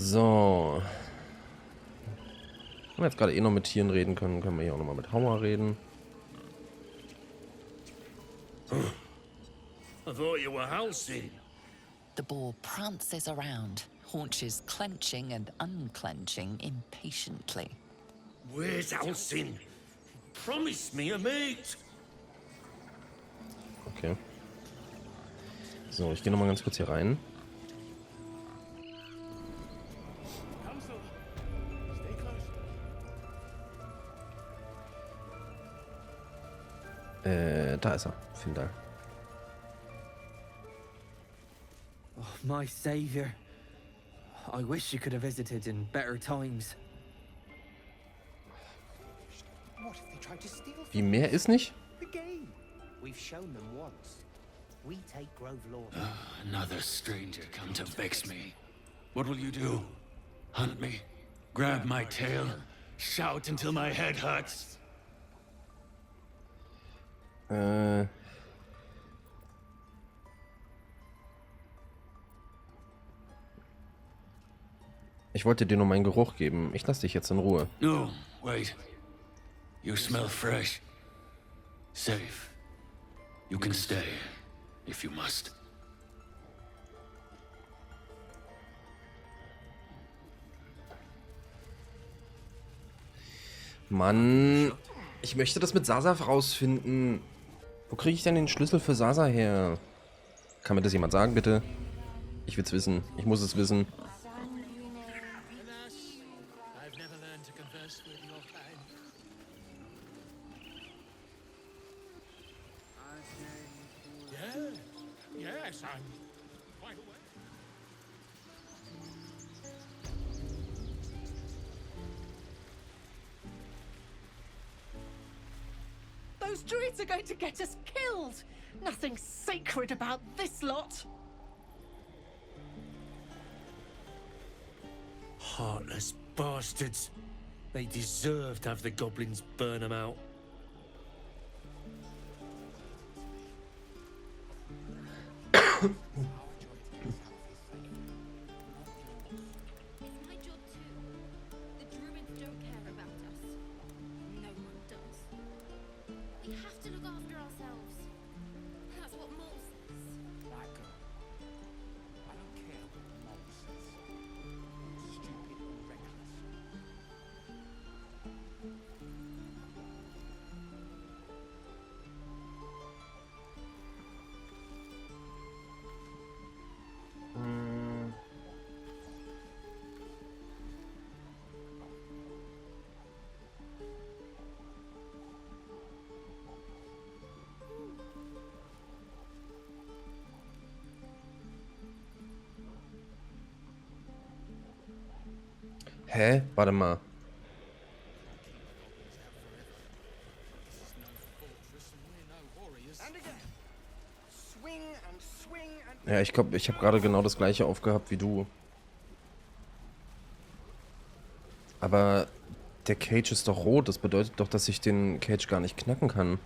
So. Wenn wir jetzt gerade eh noch mit Tieren reden können, können wir hier auch nochmal mit Hauer reden. I thought you were housing. The boar prances around, haunches clenching and unclenching impatiently. Where's Halsin? Promise me a mate. Okay. So, ich gehe nochmal ganz kurz hier rein. Da ist er. Vielen Dank. Oh, my savior. I wish you could have visited in better times. What if they tried to steal Wie mehr ist nicht? the game? We've shown them once. We take Grove Lord. Another stranger come to vex me. What will you do? Hunt me? Grab my tail? Shout until my head hurts? Ich wollte dir nur meinen Geruch geben. Ich lasse dich jetzt in Ruhe. No, wait. You smell fresh. Safe. You can stay, if you must. Mann, ich möchte das mit Sasa rausfinden. Wo kriege ich denn den Schlüssel für Sasa her? Kann mir das jemand sagen, bitte? Ich will's wissen. Ich muss es wissen. I've never learned to converse with your kind. Yeah, yes, I'm quite aware. Those druids are going to get us killed! Nothing sacred about this lot! Heartless bastards. They deserve to have the goblins burn them out. It's my job too. The druids don't care about us. No one does. We have to look after ourselves. That's what Mole says. That girl. I don't care what Mom says. Stupid or reckless. Hä? Warte mal. And again. Swing and swing and... Ja, ich glaube, ich habe gerade genau das gleiche aufgehabt wie du. Aber der Cage ist doch rot. Das bedeutet doch, dass ich den Cage gar nicht knacken kann.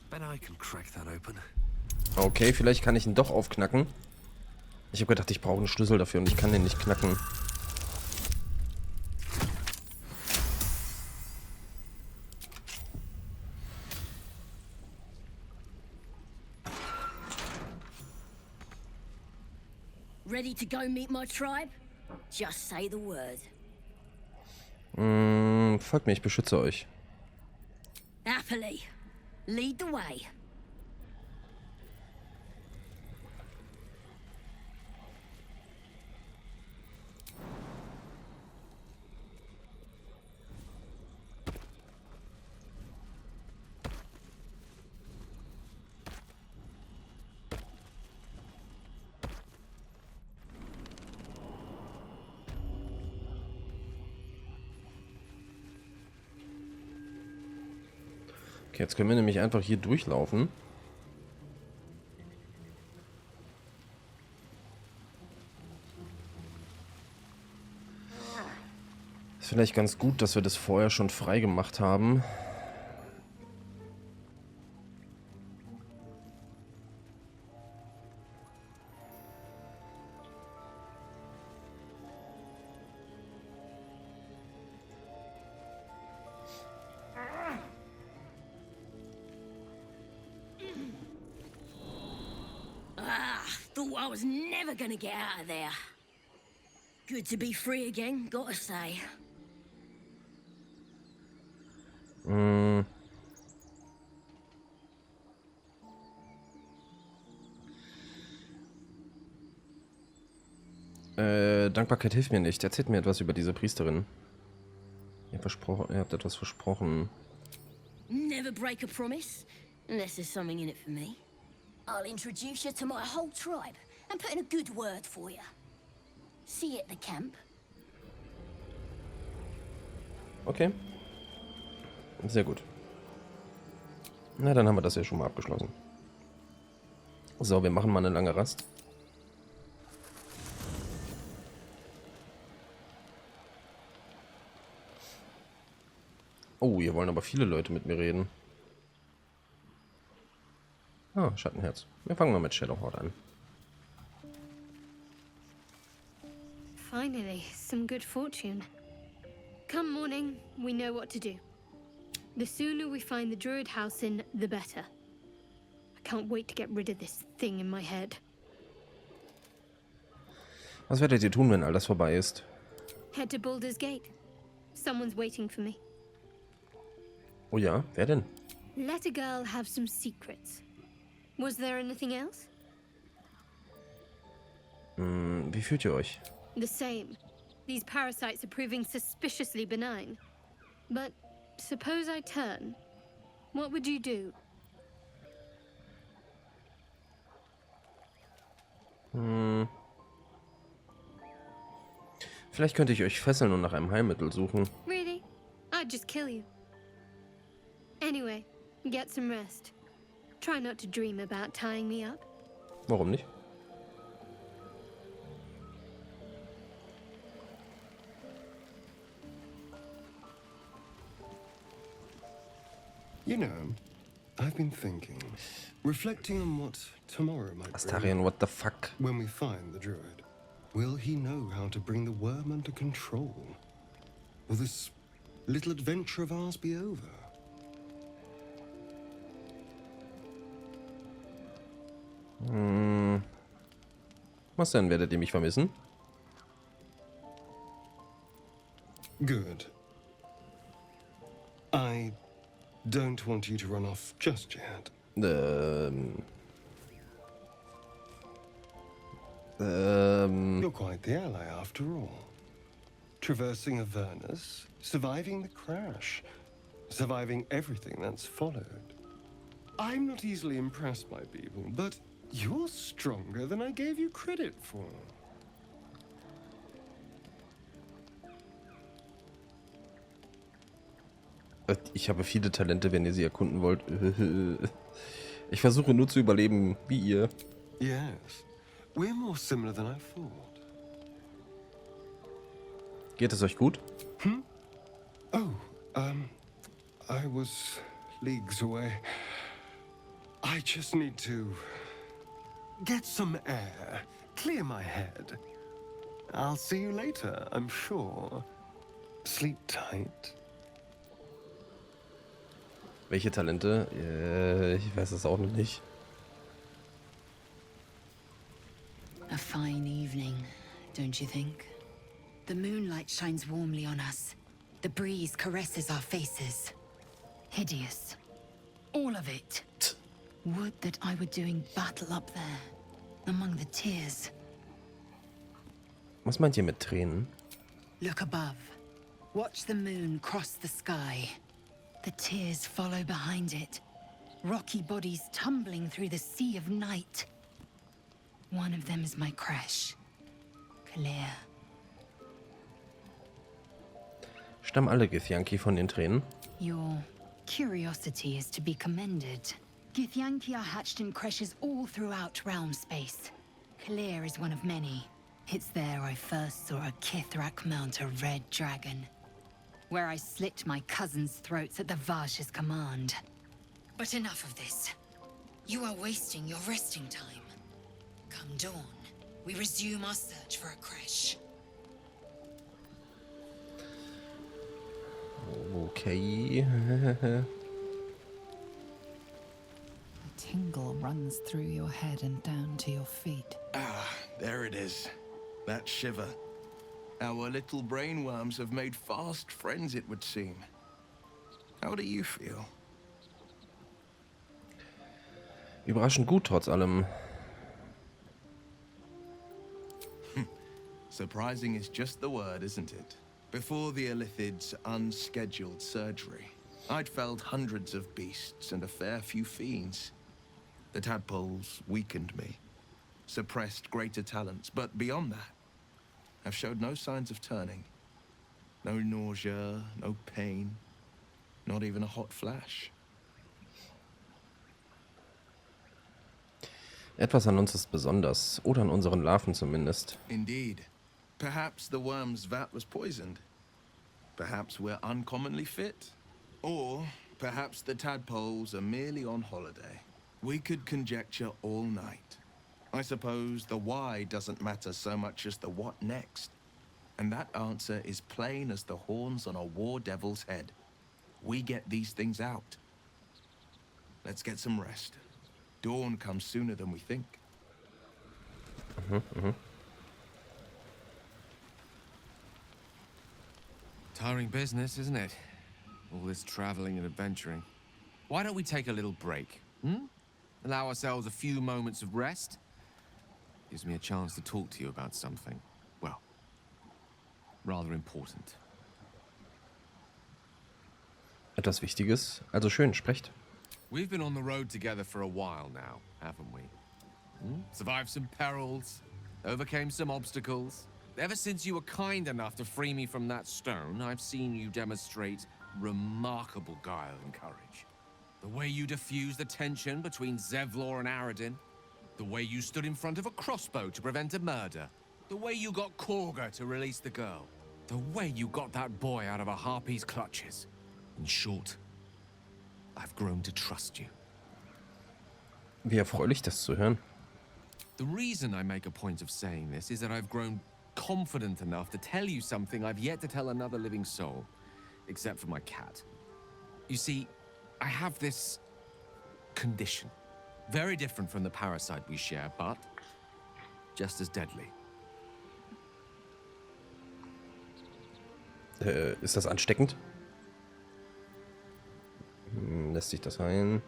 Bet I can crack that open. Okay, vielleicht kann ich ihn doch aufknacken. Ich habe gedacht, ich brauche einen Schlüssel dafür und ich kann den nicht knacken. Ready to go meet my tribe? Just say the word. Folgt mir, ich beschütze euch. Happily. Lead the way. Okay, jetzt können wir nämlich einfach hier durchlaufen. Ist vielleicht ganz gut, dass wir das vorher schon frei gemacht haben. Thought I was never gonna get out of there. Good to be free again, gotta say. Dankbarkeit hilft mir nicht. Erzählt mir etwas über diese Priesterin. Ihr habt etwas versprochen. Never break a promise, unless there's something in it for me. I'll introduce you to my whole tribe and put in a good word for you. See you at the camp. Okay. Sehr gut. Na, dann haben wir das ja schon mal abgeschlossen. So, wir machen mal eine lange Rast. Oh, hier wollen aber viele Leute mit mir reden. Ah, Schattenherz. Wir fangen mal mit Shadowhorde an. Finally, some good fortune. Come morning, we know what to do. The sooner we find the druid house in, the better. I can't wait to get rid of this thing in my head. Was werdet ihr tun, wenn all das vorbei ist? Head to Baldurs Gate. Someone's waiting for me. Oh ja, wer denn? Let a girl have some secrets. Was there anything else? Wie fühlt ihr euch? The same. These parasites are proving suspiciously benign. But suppose I turn. What would you do? Vielleicht könnte ich euch fesseln und nach einem Heilmittel suchen. Really? I'd just kill you. Anyway, get some rest. Try not to dream about tying me up. Warum nicht? You know, I've been thinking, reflecting on what tomorrow might Astarion, what the fuck? When we find the druid, will he know how to bring the worm under control? Will this little adventure of ours be over? Was denn? Werdet ihr mich vermissen? Good. I don't want you to run off just yet. You're quite the ally after all. Traversing Avernus, surviving the crash, surviving everything that's followed. I'm not easily impressed by people, but you're stronger than I gave you credit for. Ich habe viele Talente, wenn ihr sie erkunden wollt. Ich versuche nur zu überleben, wie ihr. Yes, we're more similar than I thought. Geht es euch gut? Oh, I was leagues away. I just need to get some air, clear my head. I'll see you later, I'm sure. Sleep tight. Welche Talente? Ich weiß es auch noch nicht. A fine evening, don't you think? The moonlight shines warmly on us. The breeze caresses our faces. Hideous. All of it. Would that I were doing battle up there, among the tears. Was meint ihr mit Tränen? Look above. Watch the moon cross the sky. The tears follow behind it. Rocky bodies tumbling through the sea of night. One of them is my crush. Clear. Stammen alle Githyanki von den Tränen? Your curiosity is to be commended. Githyanki are hatched in creches all throughout realm space. Clear is one of many. It's there I first saw a Kithrak mount a red dragon. Where I slit my cousins' throats at the Vash's command. But enough of this. You are wasting your resting time. Come dawn, we resume our search for a creche. Okay. A tingle runs through your head and down to your feet. is. That shiver. Our little brainworms have made fast friends, it would seem. How do you feel? Überraschend gut, trotz allem. Surprising is just the word, isn't it? Before the Illithid's unscheduled surgery, I'd felled hundreds of beasts and a fair few fiends. The tadpoles weakened me, suppressed greater talents, but beyond that, I've showed no signs of turning. No nausea, no pain, not even a hot flash. Etwas an uns ist besonders, oder an unseren Larven zumindest. Indeed. Perhaps the worm's vat was poisoned. Perhaps we're uncommonly fit. Or perhaps the tadpoles are merely on holiday. We could conjecture all night. I suppose the why doesn't matter so much as the what next. And that answer is plain as the horns on a war devil's head. We get these things out. Let's get some rest. Dawn comes sooner than we think. Tiring business, isn't it? All this traveling and adventuring. Why don't we take a little break? Allow ourselves a few moments of rest? Gives me a chance to talk to you about something, well, rather important. Etwas Wichtiges? Also schön, sprecht. We've been on the road together for a while now, haven't we? Survived some perils, overcame some obstacles. Ever since you were kind enough to free me from that stone, I've seen you demonstrate remarkable guile and courage. The way you diffused the tension between Zevlor and Aradin. The way you stood in front of a crossbow to prevent a murder. The way you got Korga to release the girl. The way you got that boy out of a harpy's clutches. In short, I've grown to trust you. Wie erfreulich, das zu hören. The reason I make a point of saying this is that I've grown confident enough to tell you something I've yet to tell another living soul, except for my cat. You see, I have this condition. Very different from the parasite we share, but just as deadly. Ist das ansteckend? Lässt sich das heilen?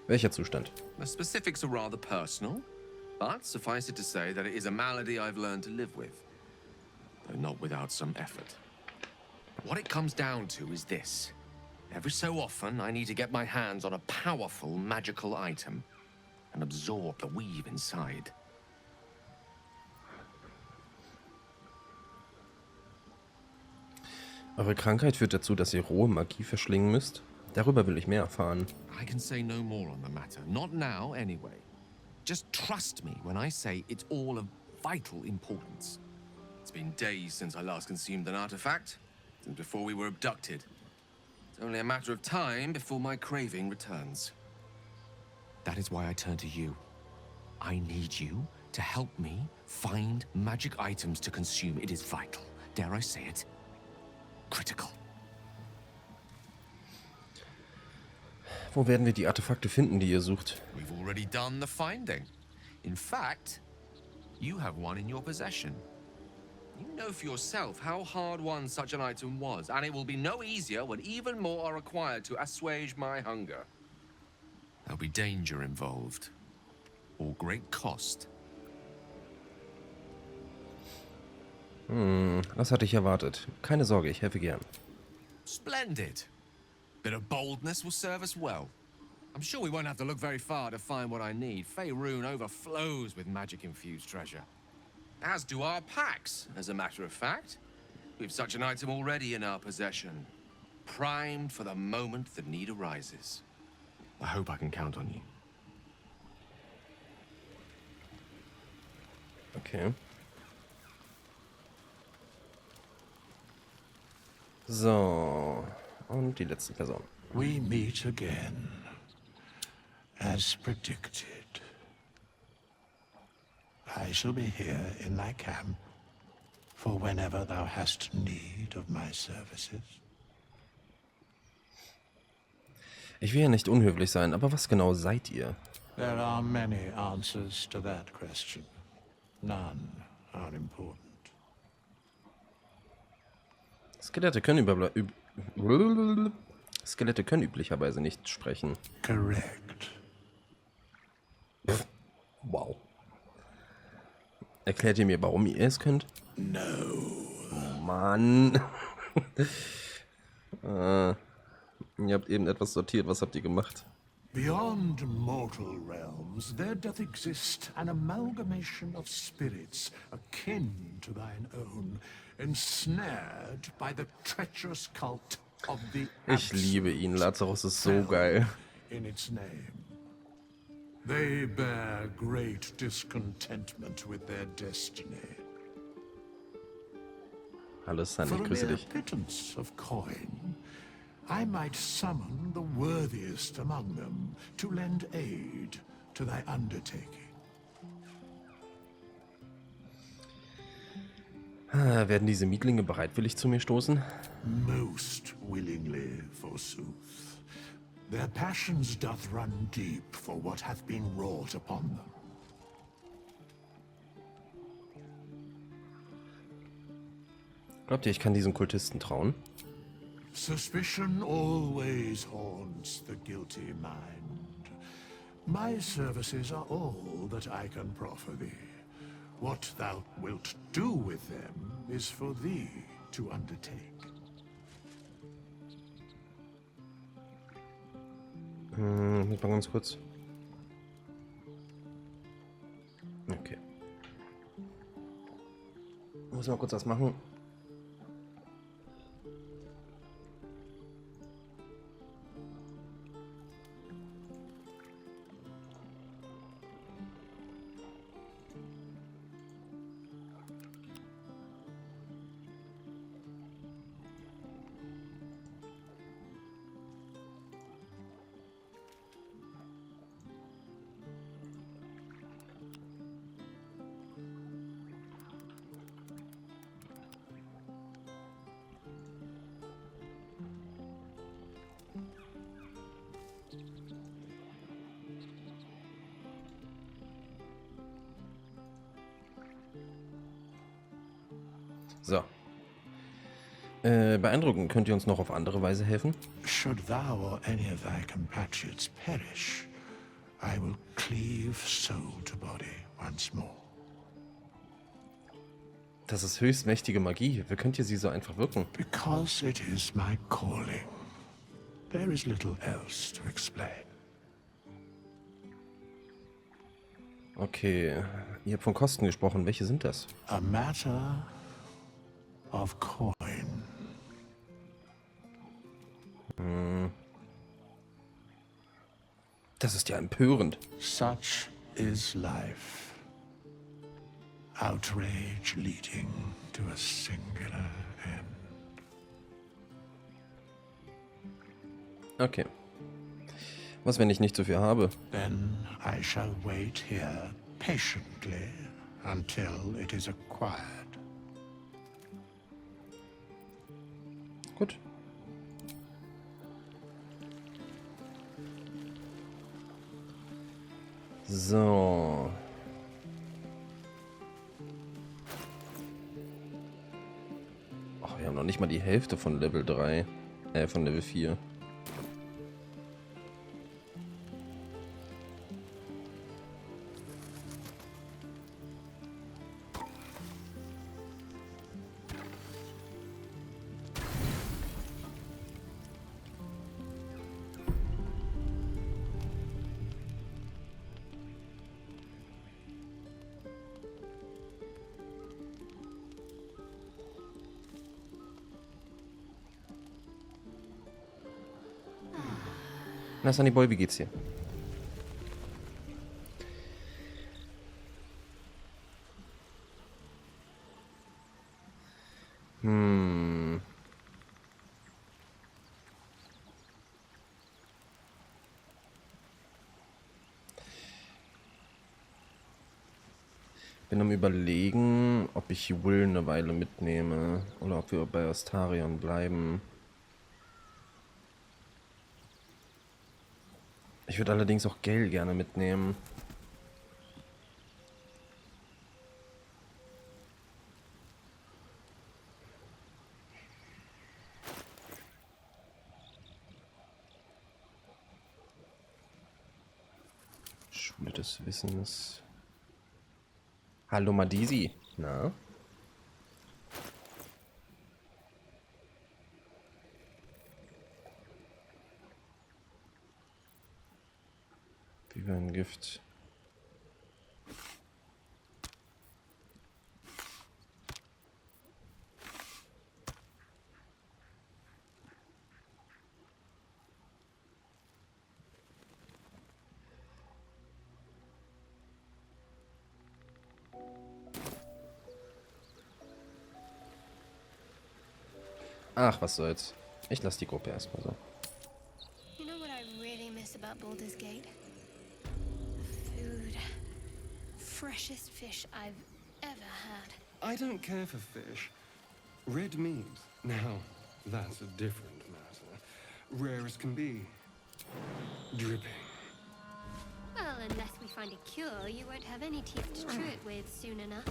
Welcher Zustand? The specifics are rather personal, but suffice it to say that it is a malady I've learned to live with, though not without some effort. What it comes down to is this. Every so often, I need to get my hands on a powerful magical item and absorb the weave inside. Eure Krankheit führt dazu, dass ihr rohe Magie verschlingen müsst? Darüber will ich mehr erfahren. I can say no more on the matter. Not now, anyway. Just trust me when I say it's all of vital importance. It's been days since I last consumed an artifact, since before we were abducted. It's only a matter of time before my craving returns. That is why I turn to you. I need you to help me find magic items to consume. It is vital. Dare I say it? Critical. Wo werden wir die Artefakte finden, die ihr sucht? We've already done the finding. In fact, you have one in your possession. You know for yourself how hard won such an item was, and it will be no easier when even more are required to assuage my hunger. There'll be danger involved, or great cost. Das hatte ich erwartet. Keine Sorge, ich helfe gern. Splendid. Bit of boldness will serve us well. I'm sure we won't have to look very far to find what I need. Faerun overflows with magic-infused treasure. As do our packs, as a matter of fact. We've such an item already in our possession. Primed for the moment the need arises. I hope I can count on you. Okay. So. Und die letzte Person. We meet again, as predicted. I shall be here in thy camp for whenever thou hast need of my services. Ich will ja nicht unhöflich sein, aber was genau seid ihr? There are many answers to that question. None are important. Skelette können Skelette können üblicherweise nicht sprechen. Correct. Wow. Erklärt ihr mir, warum ihr es könnt? No. Oh Mann. Ihr habt eben etwas sortiert. Was habt ihr gemacht? Beyond mortal realms, there doth exist an amalgamation of spirits akin to thine own, ensnared by the treacherous cult of the Ich liebe ihn. Lazarus ist so geil. in its name. They bear great discontentment with their destiny. Hallo Sunny, For a grüße mere dich. pittance of coin, I might summon the worthiest among them to lend aid to thy undertaking. Werden diese Mietlinge bereitwillig zu mir stoßen? Most willingly, forsooth. Their passions doth run deep for what hath been wrought upon them. Glaubt ihr, ich kann diesen Kultisten trauen? Suspicion always haunts the guilty mind. My services are all that I can proffer thee. What thou wilt do with them is for thee to undertake. Mal ganz kurz. Okay. Muss mal kurz was machen. So. Beeindruckend. Könnt ihr uns noch auf andere Weise helfen? Should thou or any of thy compatriots perish, I will cleave soul to body once more. Das ist höchst mächtige Magie. Wie könnt ihr sie so einfach wirken? Because it is my calling. There is little else to explain. Okay. Ihr habt von Kosten gesprochen. Welche sind das? A matter of coin. Das ist ja empörend. Such is life. Outrage leading to a singular end. Okay. Was, wenn ich nicht so viel habe? Then I shall wait here patiently until it is acquired. Gut. So. Ach, wir haben noch nicht mal die Hälfte von Level 3. Von Level 4. Na, Sunny Boy, wie geht's dir? Bin am Überlegen, ob ich Will eine Weile mitnehme oder ob wir bei Astarion bleiben. Ich würde allerdings auch Gel gerne mitnehmen. Schule des Wissens. Hallo Madisi. Na? Wie ein Gift. Ach, was soll's. Ich lasse die Gruppe erstmal so. You know what I really miss about Baldur's Gate? Food. Freshest fish I've ever had. I don't care for fish. Red meat, now, that's a different matter. Rare as can be. Dripping. Well, unless we find a cure, you won't have any teeth to chew it with soon enough.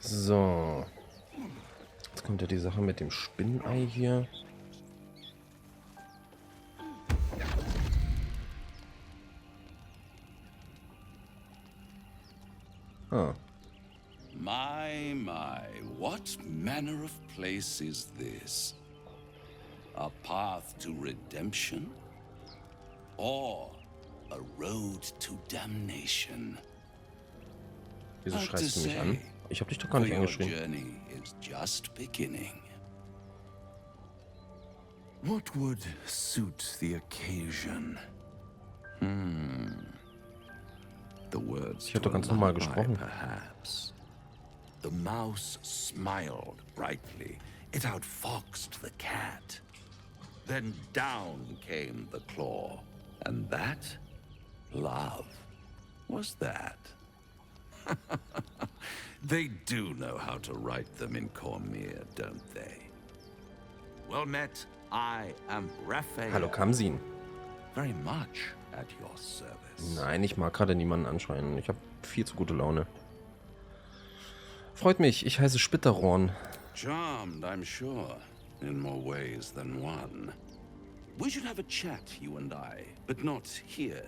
So. Jetzt kommt ja die Sache mit dem Spinnenei hier. Ah. My, what manner of place is this? A path to redemption? Or a road to damnation? Wieso schreist du mich an? Ich hab dich doch gar nicht angeschrien. Journey is just beginning. What would suit the occasion? The words Ich hab doch ganz normal lullaby, gesprochen. Perhaps. The mouse smiled brightly. It outfoxed the cat. Then down came the claw. And that? Love. Was that? They do know how to write them in Cormier, don't they? Well met, I am Raphael. Hallo Kamsin. Very much at your service. Nein, ich mag gerade niemanden anschreien. Ich habe viel zu gute Laune. Freut mich, ich heiße Spitterrohren. Charmed, I'm sure, in more ways than one. We should have a chat, you and I, but not here.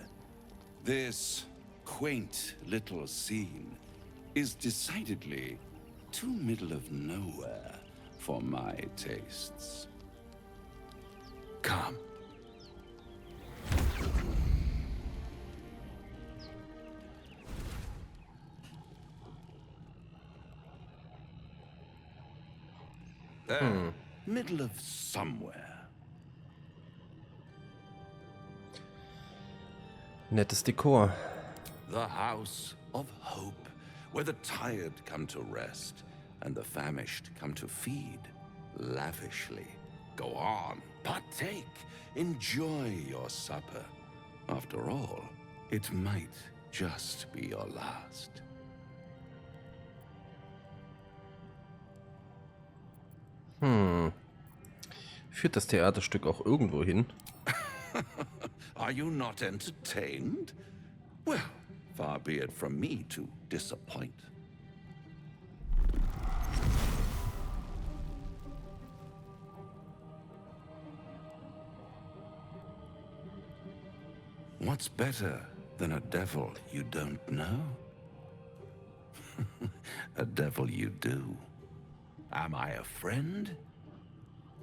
This quaint little scene is decidedly too middle of nowhere for my tastes. Come. There, middle of somewhere. Nettes Dekor. The House of Hope, where the tired come to rest and the famished come to feed lavishly. Go on, partake, enjoy your supper. After all, it might just be your last. Führt das Theaterstück auch irgendwo hin? Are you not entertained? Well, far be it from me to disappoint. What's better than a devil you don't know? A devil you do. Am I a friend?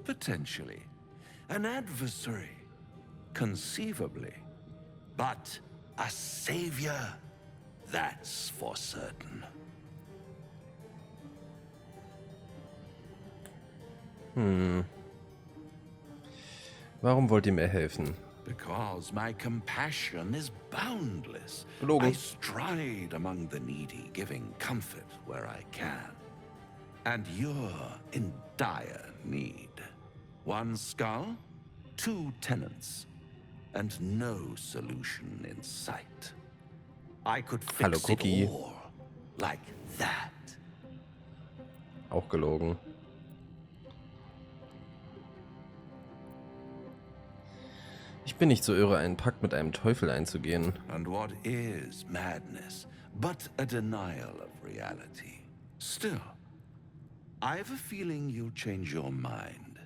Potentially. An adversary? Conceivably. But a savior? That's for certain. Warum wollt ihr mir helfen? Because my compassion is boundless. Gelogen. I stride among the needy, giving comfort where I can. And you're in dire need. One skull, 2 tenants, and no solution in sight. I could Hallo, fix Cookie. it all like that. Auch gelogen. Ich bin nicht so irre, einen Pakt mit einem Teufel einzugehen. And what is madness but a denial of reality? Still, I have a feeling you'll change your mind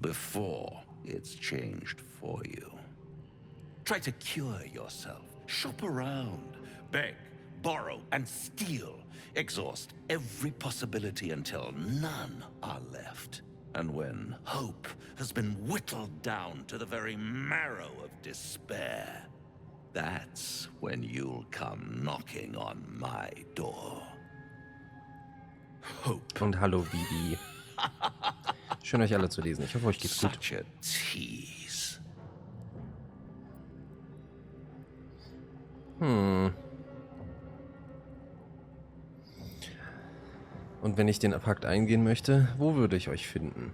before it's changed for you. Try to cure yourself. Shop around. Beg, borrow, and steal. Exhaust every possibility until none are left. And when hope has been whittled down to the very marrow of despair, that's when you'll come knocking on my door. Hope. Und hallo, Bibi. Schön, euch alle zu lesen. Ich hoffe, euch geht's gut. Such a tease. Und wenn ich den Pakt eingehen möchte, wo würde ich euch finden?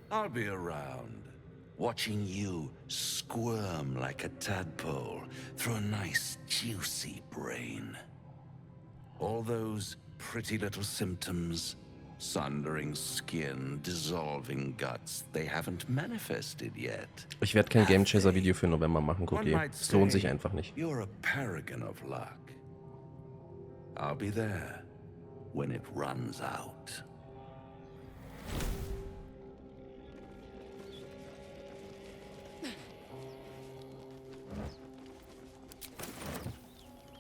I'll be around, watching you squirm like a tadpole through a nice, juicy brain. All those pretty little symptoms, sundering skin, dissolving guts, they haven't manifested yet. Ich werde kein Game Chaser Video für November machen, Cookie. Es lohnt sich einfach nicht. You're a paragon of luck. I'll be there when it runs out.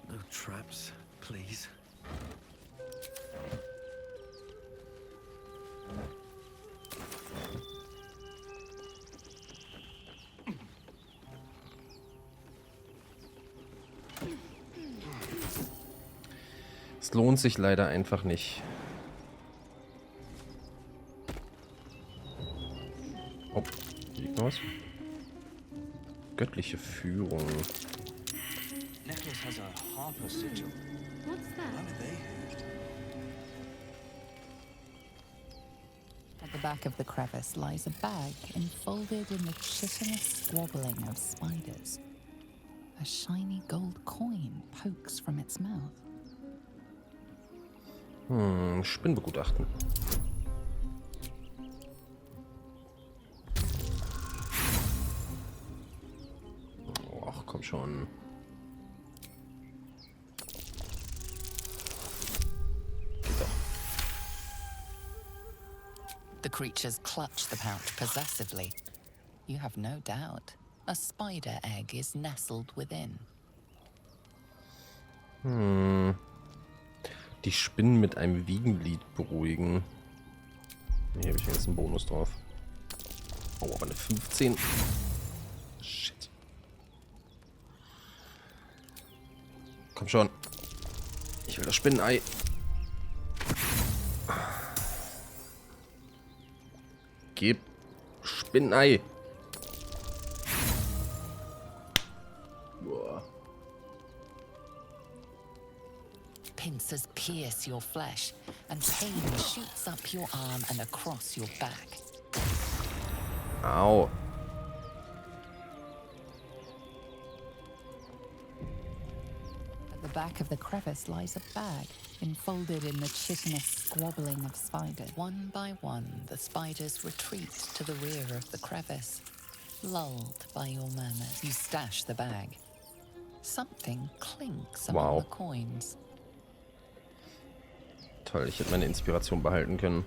No traps, please. Es lohnt sich leider einfach nicht. Oh, hier liegt noch was. Göttliche Führung. Necklace has a harper sigil. What's that? At the back of the crevice lies a bag enfolded in the chitinous squabbling of spiders. A shiny gold coin pokes from its mouth. Spinnen begutachten. Ach, komm schon. Geht doch. The creatures clutch the pouch possessively. You have no doubt. A spider egg is nestled within. Die Spinnen mit einem Wiegenlied beruhigen. Hier habe ich jetzt einen Bonus drauf. Oh, aber eine 15. Shit. Komm schon. Ich will das Spinnenei. Gib Spinnenei. Boah. Pincers pierce your flesh, and pain shoots up your arm and across your back. Au. At the back of the crevice lies a bag, enfolded in the chitinous squabbling of spiders. One by one, the spiders retreat to the rear of the crevice, lulled by your murmurs. You stash the bag. Something clinks among the coins. Toll, ich hätte meine Inspiration behalten können.